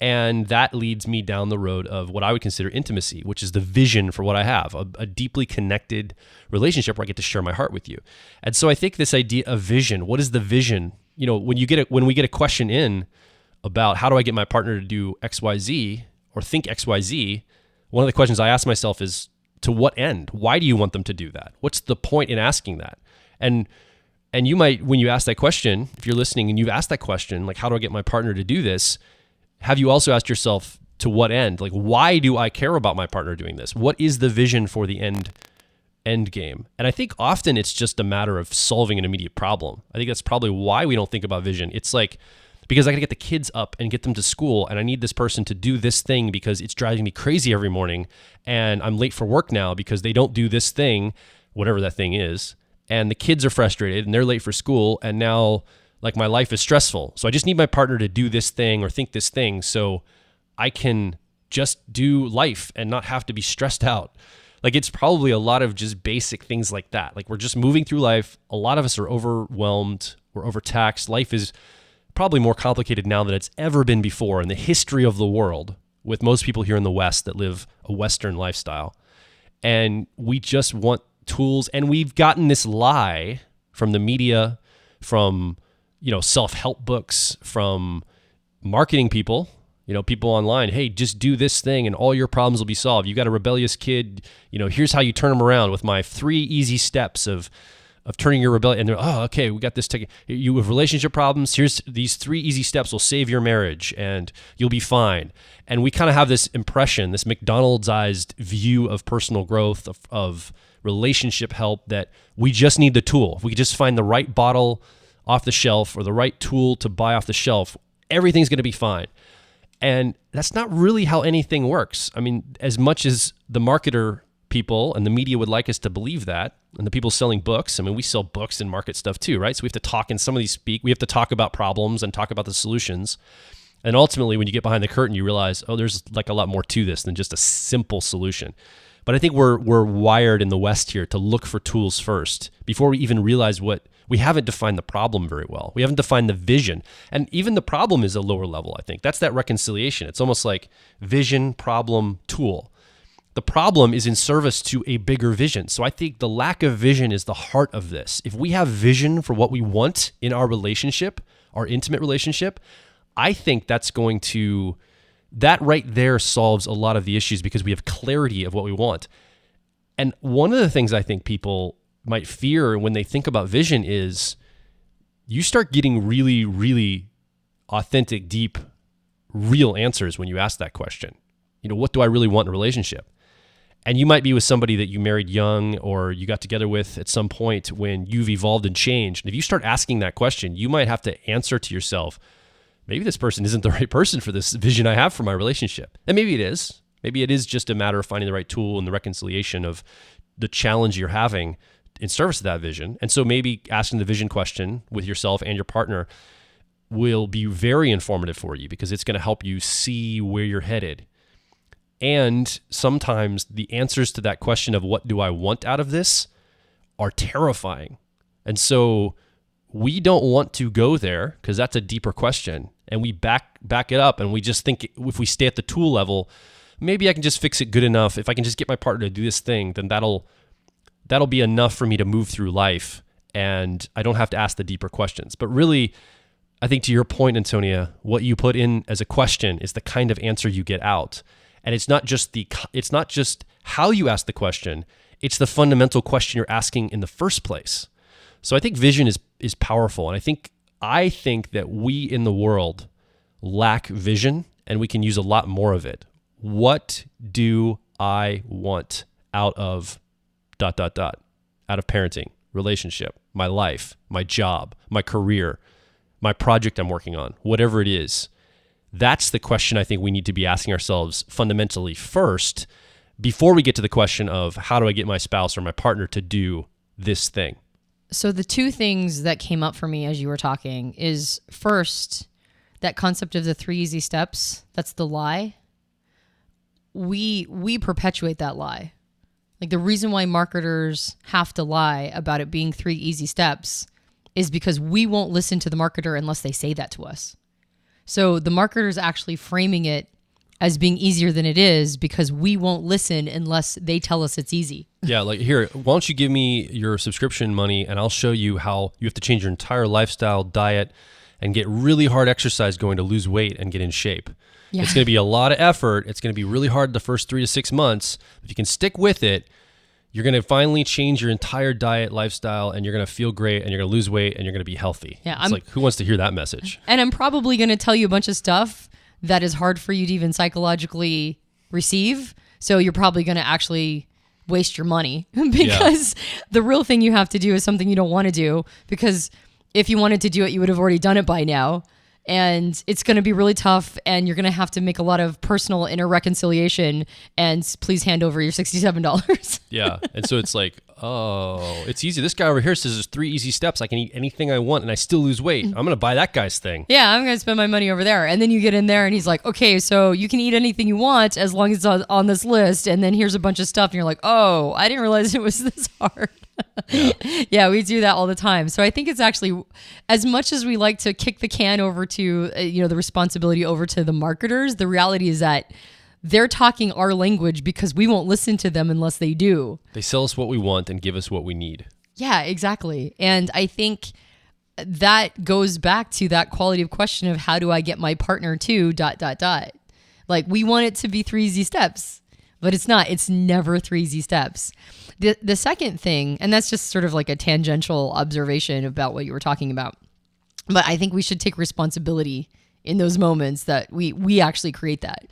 [SPEAKER 1] And that leads me down the road of what I would consider intimacy, which is the vision for what I have, a deeply connected relationship where I get to share my heart with you. And so I think this idea of vision, what is the vision? When we get a question in about how do I get my partner to do XYZ or think XYZ, one of the questions I ask myself is, to what end? Why do you want them to do that? What's the point in asking that? And you might, when you ask that question, if you're listening and you've asked that question, like, how do I get my partner to do this? Have you also asked yourself, to what end? Like, why do I care about my partner doing this? What is the vision for the end game? And I think often it's just a matter of solving an immediate problem. I think that's probably why we don't think about vision. It's like, because I got to get the kids up and get them to school, and I need this person to do this thing because it's driving me crazy every morning, and I'm late for work now because they don't do this thing, whatever that thing is, and the kids are frustrated and they're late for school, and now like my life is stressful. So I just need my partner to do this thing or think this thing so I can just do life and not have to be stressed out. Like, it's probably a lot of just basic things like that. Like, we're just moving through life. A lot of us are overwhelmed. We're overtaxed. Life is probably more complicated now than it's ever been before in the history of the world, with most people here in the West that live a Western lifestyle. And we just want tools. And we've gotten this lie from the media, from, self-help books, from marketing people, people online. Hey, just do this thing and all your problems will be solved. You got a rebellious kid, here's how you turn them around with my 3 easy steps of turning your rebellion. And they're, oh, okay, we got this. You have relationship problems. Here's these 3 easy steps will save your marriage and you'll be fine. And we kind of have this impression, this McDonald's-ized view of personal growth, of relationship help, that we just need the tool. If we could just find the right bottle off the shelf or the right tool to buy off the shelf, everything's going to be fine. And that's not really how anything works. I mean, as much as the marketer people and the media would like us to believe that, and the people selling books, I mean, we sell books and market stuff too, right? So we have to talk, and some of these speak, we have to talk about problems and talk about the solutions. And ultimately, when you get behind the curtain, you realize, oh, there's like a lot more to this than just a simple solution. But I think we're wired in the West here to look for tools first before we even realize we haven't defined the problem very well. We haven't defined the vision. And even the problem is a lower level, I think. That's that reconciliation. It's almost like vision, problem, tool. The problem is in service to a bigger vision. So I think the lack of vision is the heart of this. If we have vision for what we want in our relationship, our intimate relationship, I think that right there solves a lot of the issues because we have clarity of what we want. And one of the things I think people might fear when they think about vision is you start getting really, really authentic, deep, real answers when you ask that question. What do I really want in a relationship? And you might be with somebody that you married young or you got together with at some point when you've evolved and changed. And if you start asking that question, you might have to answer to yourself, maybe this person isn't the right person for this vision I have for my relationship. And maybe it is. Maybe it is just a matter of finding the right tool and the reconciliation of the challenge you're having in service of that vision. And so maybe asking the vision question with yourself and your partner will be very informative for you because it's going to help you see where you're headed. And sometimes the answers to that question of what do I want out of this are terrifying. And so we don't want to go there because that's a deeper question. And we back it up and we just think if we stay at the tool level, maybe I can just fix it good enough. If I can just get my partner to do this thing, then that'll be enough for me to move through life and I don't have to ask the deeper questions. But really, I think to your point, Antonia, what you put in as a question is the kind of answer you get out. And it's not just how you ask the question, it's the fundamental question you're asking in the first place. So I think vision is powerful. And I think that we in the world lack vision and we can use a lot more of it. What do I want out of ... out of parenting, relationship, my life, my job, my career, my project I'm working on, whatever it is? That's the question I think we need to be asking ourselves fundamentally first before we get to the question of how do I get my spouse or my partner to do this thing?
[SPEAKER 2] So the two things that came up for me as you were talking is first, that concept of the 3 easy steps, that's the lie. We perpetuate that lie. Like the reason why marketers have to lie about it being 3 easy steps is because we won't listen to the marketer unless they say that to us. So the marketer is actually framing it as being easier than it is because we won't listen unless they tell us it's easy.
[SPEAKER 1] Yeah, like here, why don't you give me your subscription money and I'll show you how you have to change your entire lifestyle, diet, and get really hard exercise going to lose weight and get in shape. Yeah. It's going to be a lot of effort. It's going to be really hard the first 3 to 6 months. If you can stick with it, you're going to finally change your entire diet, lifestyle, and you're going to feel great, and you're going to lose weight, and you're going to be healthy. Yeah, it's like, who wants to hear that message?
[SPEAKER 2] And I'm probably going to tell you a bunch of stuff that is hard for you to even psychologically receive. So you're probably going to actually waste your money because the real thing you have to do is something you don't want to do, because if you wanted to do it, you would have already done it by now. And it's going to be really tough, and you're going to have to make a lot of personal inner reconciliation, and please hand over your $67.
[SPEAKER 1] Yeah. And so it's like, oh, it's easy. This guy over here says there's 3 easy steps. I can eat anything I want and I still lose weight. I'm going to buy that guy's thing.
[SPEAKER 2] Yeah, I'm going to spend my money over there. And then you get in there and he's like, okay, so you can eat anything you want as long as it's on this list. And then here's a bunch of stuff. And you're like, oh, I didn't realize it was this hard. Yeah, we do that all the time. So I think it's actually, as much as we like to kick the can over to, the responsibility over to the marketers, the reality is that they're talking our language because we won't listen to them unless they do.
[SPEAKER 1] They sell us what we want and give us what we need.
[SPEAKER 2] Yeah, exactly. And I think that goes back to that quality of question of how do I get my partner to ... Like, we want it to be 3 easy steps, but it's not. It's never 3 easy steps. The second thing, and that's just sort of like a tangential observation about what you were talking about, but I think we should take responsibility in those moments that we actually create that.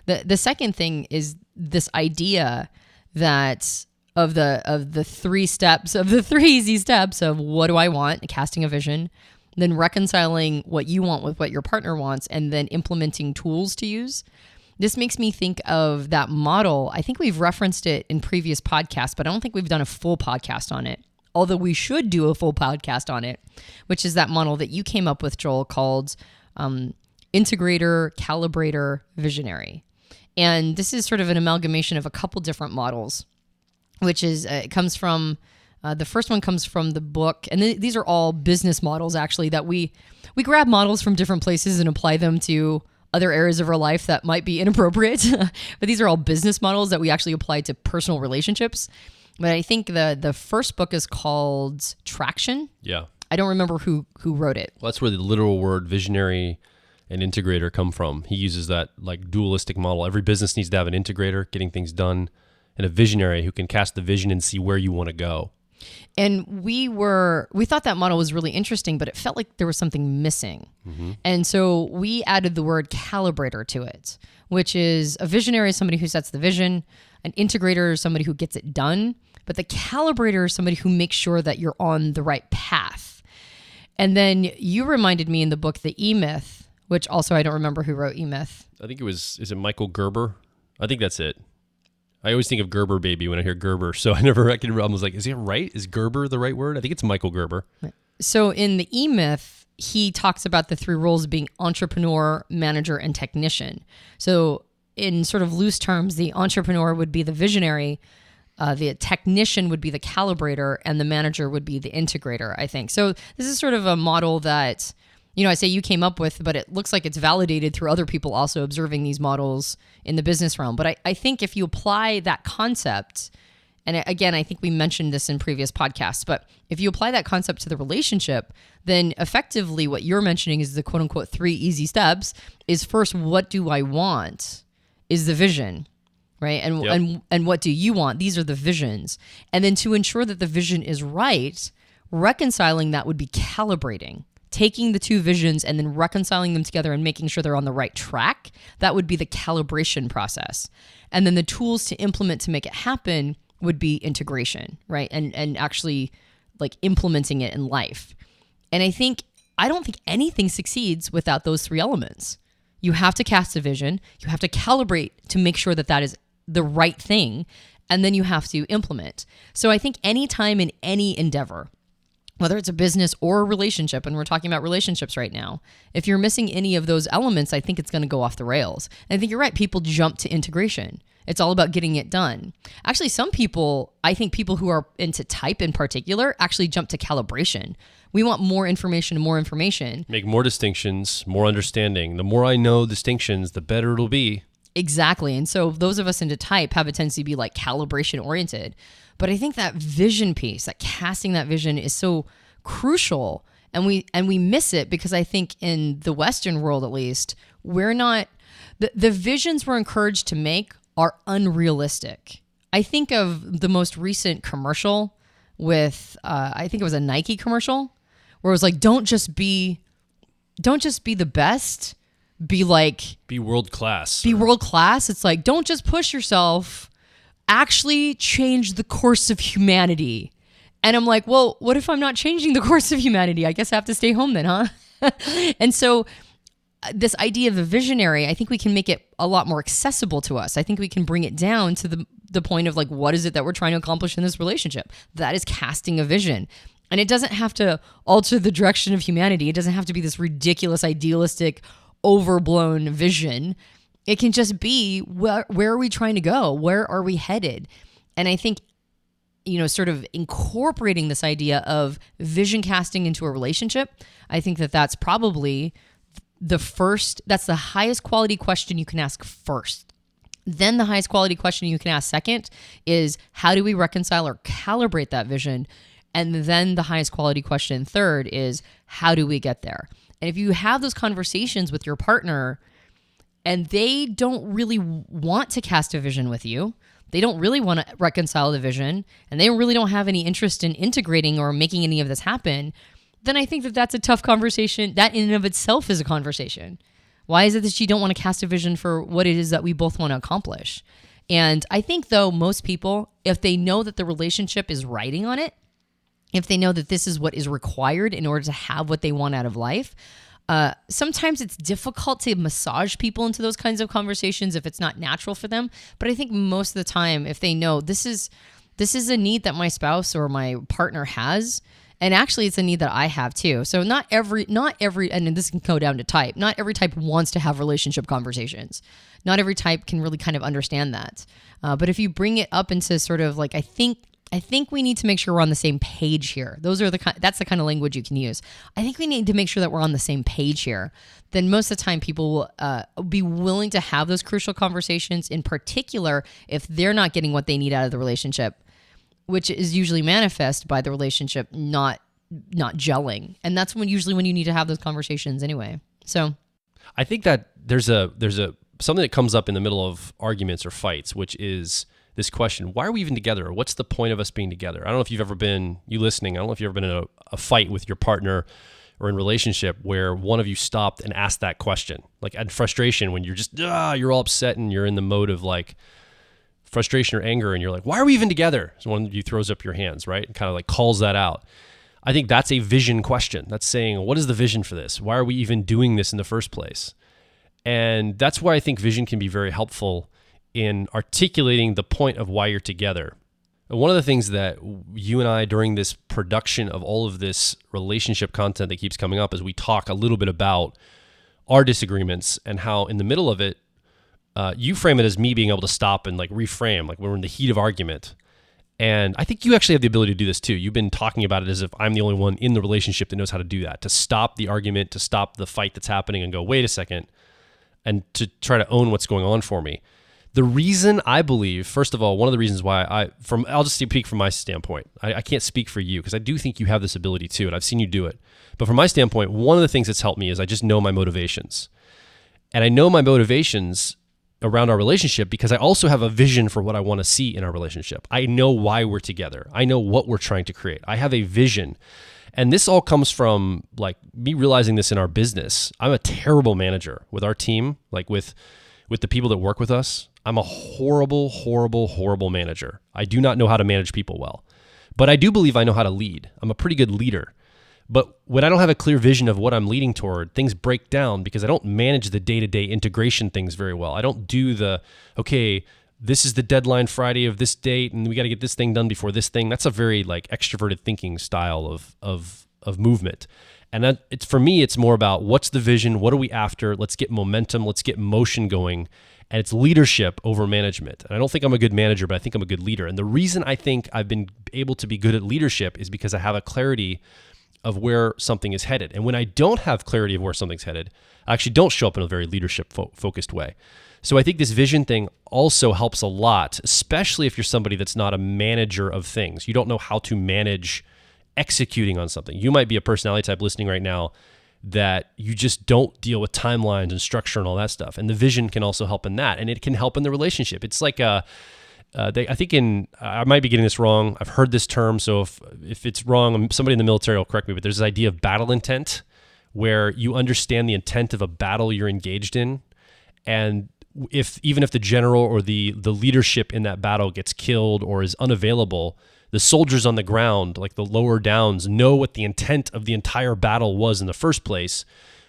[SPEAKER 2] The second thing is this idea that of the 3 steps, of the 3 easy steps of what do I want, casting a vision, then reconciling what you want with what your partner wants, and then implementing tools to use. This makes me think of that model. I think we've referenced it in previous podcasts, but I don't think we've done a full podcast on it. Although we should do a full podcast on it, which is that model that you came up with, Joel, called Integrator, Calibrator, Visionary. And this is sort of an amalgamation of a couple different models, which is, it comes from, the first one comes from the book, and these are all business models actually that we grab models from different places and apply them to other areas of our life that might be inappropriate. But these are all business models that we actually apply to personal relationships. But I think the first book is called Traction.
[SPEAKER 1] Yeah.
[SPEAKER 2] I don't remember who wrote it.
[SPEAKER 1] Well, that's where the literal word visionary and integrator come from. He uses that like dualistic model. Every business needs to have an integrator, getting things done, and a visionary who can cast the vision and see where you want to go.
[SPEAKER 2] And we thought that model was really interesting, but it felt like there was something missing. And so we added the word calibrator to it, which is a visionary is somebody who sets the vision, an integrator is somebody who gets it done, but the calibrator is somebody who makes sure that you're on the right path. And then you reminded me in the book, The E-Myth, which also I don't remember who wrote E-Myth.
[SPEAKER 1] I think is it Michael Gerber? I think that's it. I always think of Gerber baby when I hear Gerber, so I was like, is he right? Is Gerber the right word? I think it's Michael Gerber.
[SPEAKER 2] So in the E-Myth, he talks about the three roles being entrepreneur, manager, and technician. So in sort of loose terms, the entrepreneur would be the visionary, the technician would be the calibrator, and the manager would be the integrator, I think. So this is sort of a model that, I say you came up with, but it looks like it's validated through other people also observing these models in the business realm. But I think if you apply that concept, and again, I think we mentioned this in previous podcasts, but if you apply that concept to the relationship, then effectively what you're mentioning is the quote unquote 3 easy steps is first, what do I want is the vision, right? And what do you want? These are the visions. And then to ensure that the vision is right, reconciling that would be calibrating. Taking the two visions and then reconciling them together and making sure they're on the right track, that would be the calibration process. And then the tools to implement to make it happen would be integration, right? And actually like implementing it in life. And I don't think anything succeeds without those 3 elements. You have to cast a vision, you have to calibrate to make sure that that is the right thing, and then you have to implement. So I think anytime in any endeavor, whether it's a business or a relationship, and we're talking about relationships right now, if you're missing any of those elements, I think it's going to go off the rails. And I think you're right. People jump to integration. It's all about getting it done. Actually, some people, I think people who are into type in particular, actually jump to calibration. We want more information and more information.
[SPEAKER 1] Make more distinctions, more understanding. The more I know distinctions, the better it'll be.
[SPEAKER 2] Exactly. And so those of us into type have a tendency to be like calibration oriented. But I think that vision piece, that casting that vision is so crucial. And we miss it because I think in the Western world, at least, we're not, the visions we're encouraged to make are unrealistic. I think of the most recent commercial with, I think it was a Nike commercial where it was like, don't just be the best, be
[SPEAKER 1] world class.
[SPEAKER 2] Be world class. It's like, don't just push yourself, actually change the course of humanity. And I'm like, well, what if I'm not changing the course of humanity? I guess I have to stay home then, huh? And so this idea of a visionary, I think we can make it a lot more accessible to us. I think we can bring it down to the point of like, what is it that we're trying to accomplish in this relationship? That is casting a vision. And it doesn't have to alter the direction of humanity. It doesn't have to be this ridiculous, idealistic, overblown vision. It can just be, where are we trying to go? Where are we headed? And I think, sort of incorporating this idea of vision casting into a relationship, I think that that's probably that's the highest quality question you can ask first. Then the highest quality question you can ask second is, how do we reconcile or calibrate that vision? And then the highest quality question third is, how do we get there? And if you have those conversations with your partner and they don't really want to cast a vision with you, they don't really want to reconcile the vision, and they really don't have any interest in integrating or making any of this happen, then I think that that's a tough conversation. That in and of itself is a conversation. Why is it that you don't want to cast a vision for what it is that we both want to accomplish? And I think, though, most people, if they know that the relationship is riding on it, if they know that this is what is required in order to have what they want out of life, sometimes it's difficult to massage people into those kinds of conversations if it's not natural for them. But I think most of the time, if they know this is a need that my spouse or my partner has, and actually it's a need that I have too. So not every, and this can go down to type. Not every type wants to have relationship conversations. Not every type can really kind of understand that. But if you bring it up into sort of like, I think we need to make sure we're on the same page here. That's the kind of language you can use. I think we need to make sure that we're on the same page here. Then most of the time people will be willing to have those crucial conversations, in particular if they're not getting what they need out of the relationship, which is usually manifest by the relationship not gelling. And that's usually when you need to have those conversations anyway. So
[SPEAKER 1] I think that there's a something that comes up in the middle of arguments or fights, which is this question, why are we even together? Or what's the point of us being together? I don't know if you've ever been, you listening, I don't know if you've ever been in a fight with your partner or in a relationship where one of you stopped and asked that question. Like at frustration, when you're just, you're all upset and you're in the mode of like frustration or anger and you're like, why are we even together? So one of you throws up your hands, right? And kind of like calls that out. I think that's a vision question. That's saying, what is the vision for this? Why are we even doing this in the first place? And that's why I think vision can be very helpful in articulating the point of why you're together. And one of the things that you and I, during this production of all of this relationship content that keeps coming up, is we talk a little bit about our disagreements and how in the middle of it, you frame it as me being able to stop and like reframe, like when we're in the heat of argument. And I think you actually have the ability to do this too. You've been talking about it as if I'm the only one in the relationship that knows how to do that, to stop the argument, to stop the fight that's happening and go, wait a second, and to try to own what's going on for me. The reason I believe, first of all, one of the reasons why I'll just speak from my standpoint. I can't speak for you because I do think you have this ability too, and I've seen you do it. But from my standpoint, one of the things that's helped me is I just know my motivations. And I know my motivations around our relationship because I also have a vision for what I want to see in our relationship. I know why we're together. I know what we're trying to create. I have a vision. And this all comes from like me realizing this in our business. I'm a terrible manager with our team, like with the people that work with us. I'm a horrible, horrible, horrible manager. I do not know how to manage people well, but I do believe I know how to lead. I'm a pretty good leader. But when I don't have a clear vision of what I'm leading toward, things break down because I don't manage the day-to-day integration things very well. I don't do okay, this is the deadline Friday of this date and we got to get this thing done before this thing. That's a very like extroverted thinking style of movement. And for me, it's more about what's the vision? What are we after? Let's get momentum. Let's get motion going. And it's leadership over management. And I don't think I'm a good manager, but I think I'm a good leader. And the reason I think I've been able to be good at leadership is because I have a clarity of where something is headed. And when I don't have clarity of where something's headed, I actually don't show up in a very leadership focused way. So I think this vision thing also helps a lot, especially if you're somebody that's not a manager of things. You don't know how to manage executing on something. You might be a personality type listening right now that you just don't deal with timelines and structure and all that stuff. And the vision can also help in that. And it can help in the relationship. It's like I might be getting this wrong. I've heard this term, so if it's wrong, somebody in the military will correct me, but there's this idea of battle intent where you understand the intent of a battle you're engaged in. And even if the general or the leadership in that battle gets killed or is unavailable, the soldiers on the ground, like the lower downs, know what the intent of the entire battle was in the first place,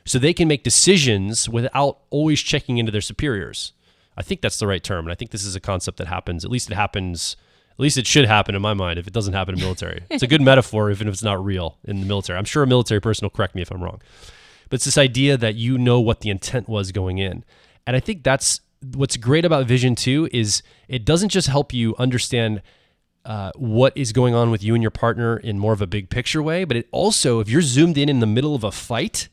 [SPEAKER 1] so they can make decisions without always checking into their superiors. I think that's the right term, and I think this is a concept that happens. At least it should happen in my mind if it doesn't happen in the military. It's a good metaphor even if it's not real in the military. I'm sure a military person will correct me if I'm wrong. But it's this idea that you know what the intent was going in. And I think that's what's great about vision too, is it doesn't just help you understand what is going on with you and your partner in more of a big picture way, but it also, if you're zoomed in the middle of a fight,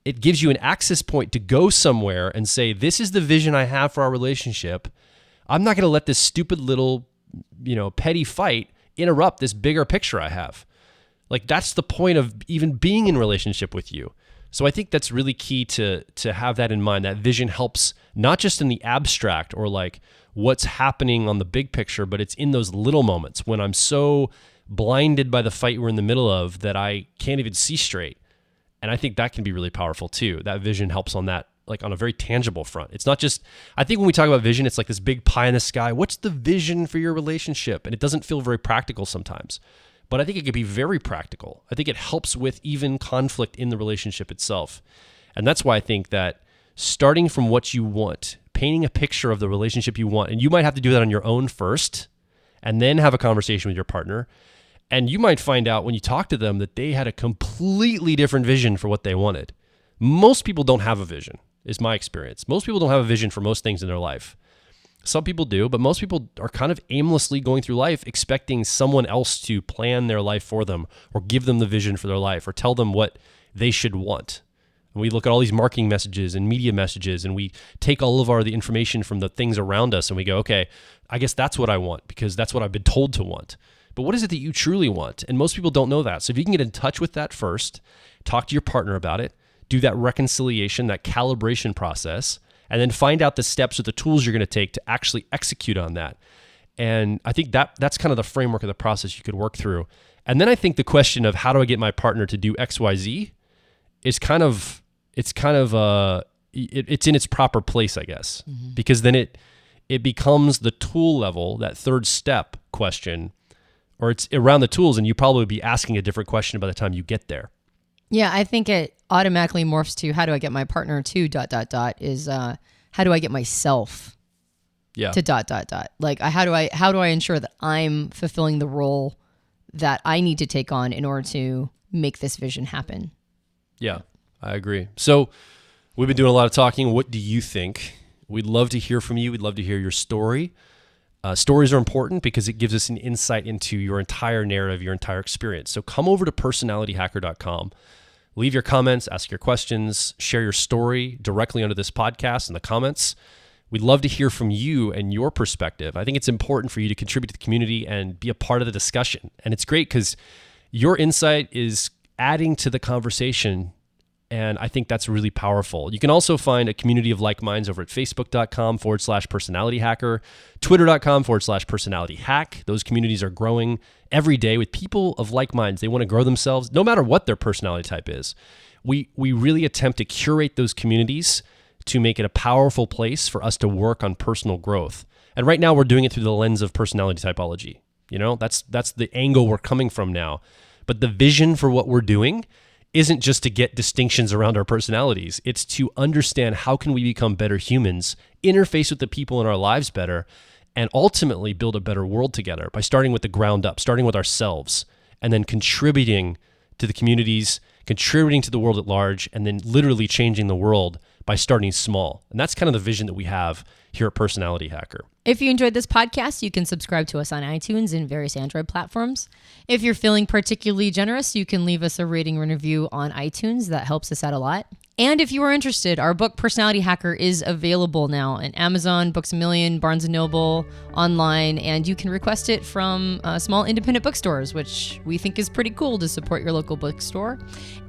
[SPEAKER 1] it gives you an access point to go somewhere and say, this is the vision I have for our relationship. I'm not going to let this stupid little, petty fight interrupt this bigger picture I have. Like that's the point of even being in relationship with you. So I think that's really key to have that in mind. That vision helps not just in the abstract or like what's happening on the big picture, but it's in those little moments when I'm so blinded by the fight we're in the middle of that I can't even see straight. And I think that can be really powerful too. That vision helps on that, like on a very tangible front. It's not just, I think when we talk about vision, it's like this big pie in the sky. What's the vision for your relationship? And it doesn't feel very practical sometimes, but I think it could be very practical. I think it helps with even conflict in the relationship itself. And that's why I think that starting from what you want, painting a picture of the relationship you want, and you might have to do that on your own first, and then have a conversation with your partner. And you might find out when you talk to them that they had a completely different vision for what they wanted. Most people don't have a vision, is my experience. Most people don't have a vision for most things in their life. Some people do, but most people are kind of aimlessly going through life expecting someone else to plan their life for them or give them the vision for their life or tell them what they should want. And we look at all these marketing messages and media messages and we take all of the information from the things around us and we go, okay, I guess that's what I want because that's what I've been told to want. But what is it that you truly want? And most people don't know that. So if you can get in touch with that first, talk to your partner about it, do that reconciliation, that calibration process, and then find out the steps or the tools you're going to take to actually execute on that. And I think that's kind of the framework of the process you could work through. And then I think the question of how do I get my partner to do XYZ is it's in its proper place, I guess, because then it becomes the tool level, that third step question, or it's around the tools, and you probably be asking a different question by the time you get there.
[SPEAKER 2] Yeah, I think it automatically morphs to how do I get my partner to ... is how do I get myself to ... Like how do I ensure that I'm fulfilling the role that I need to take on in order to make this vision happen?
[SPEAKER 1] Yeah, I agree. So we've been doing a lot of talking. What do you think? We'd love to hear from you. We'd love to hear your story. Stories are important because it gives us an insight into your entire narrative, your entire experience. So come over to personalityhacker.com. Leave your comments, ask your questions, share your story directly under this podcast in the comments. We'd love to hear from you and your perspective. I think it's important for you to contribute to the community and be a part of the discussion. And it's great because your insight is adding to the conversation, and I think that's really powerful. You can also find a community of like minds over at facebook.com/personalityhacker, twitter.com/personalityhack. Those communities are growing every day with people of like minds. They want to grow themselves no matter what their personality type is. We really attempt to curate those communities to make it a powerful place for us to work on personal growth. And right now we're doing it through the lens of personality typology. You know, that's the angle we're coming from now. But the vision for what we're doing isn't just to get distinctions around our personalities. It's to understand how can we become better humans, interface with the people in our lives better, and ultimately build a better world together by starting with the ground up, starting with ourselves, and then contributing to the communities, contributing to the world at large, and then literally changing the world by starting small. And that's kind of the vision that we have here at Personality Hacker.
[SPEAKER 2] If you enjoyed this podcast, you can subscribe to us on iTunes and various Android platforms. If you're feeling particularly generous, you can leave us a rating and review on iTunes. That helps us out a lot. And if you are interested, our book Personality Hacker is available now on Amazon, Books A Million, Barnes & Noble, online, and you can request it from small independent bookstores, which we think is pretty cool to support your local bookstore.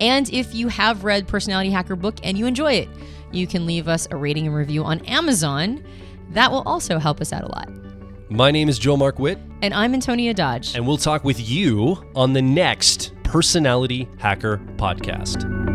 [SPEAKER 2] And if you have read Personality Hacker book and you enjoy it, you can leave us a rating and review on Amazon. That will also help us out a lot.
[SPEAKER 1] My name is Joel Mark Witt.
[SPEAKER 2] And I'm Antonia Dodge.
[SPEAKER 1] And we'll talk with you on the next Personality Hacker podcast.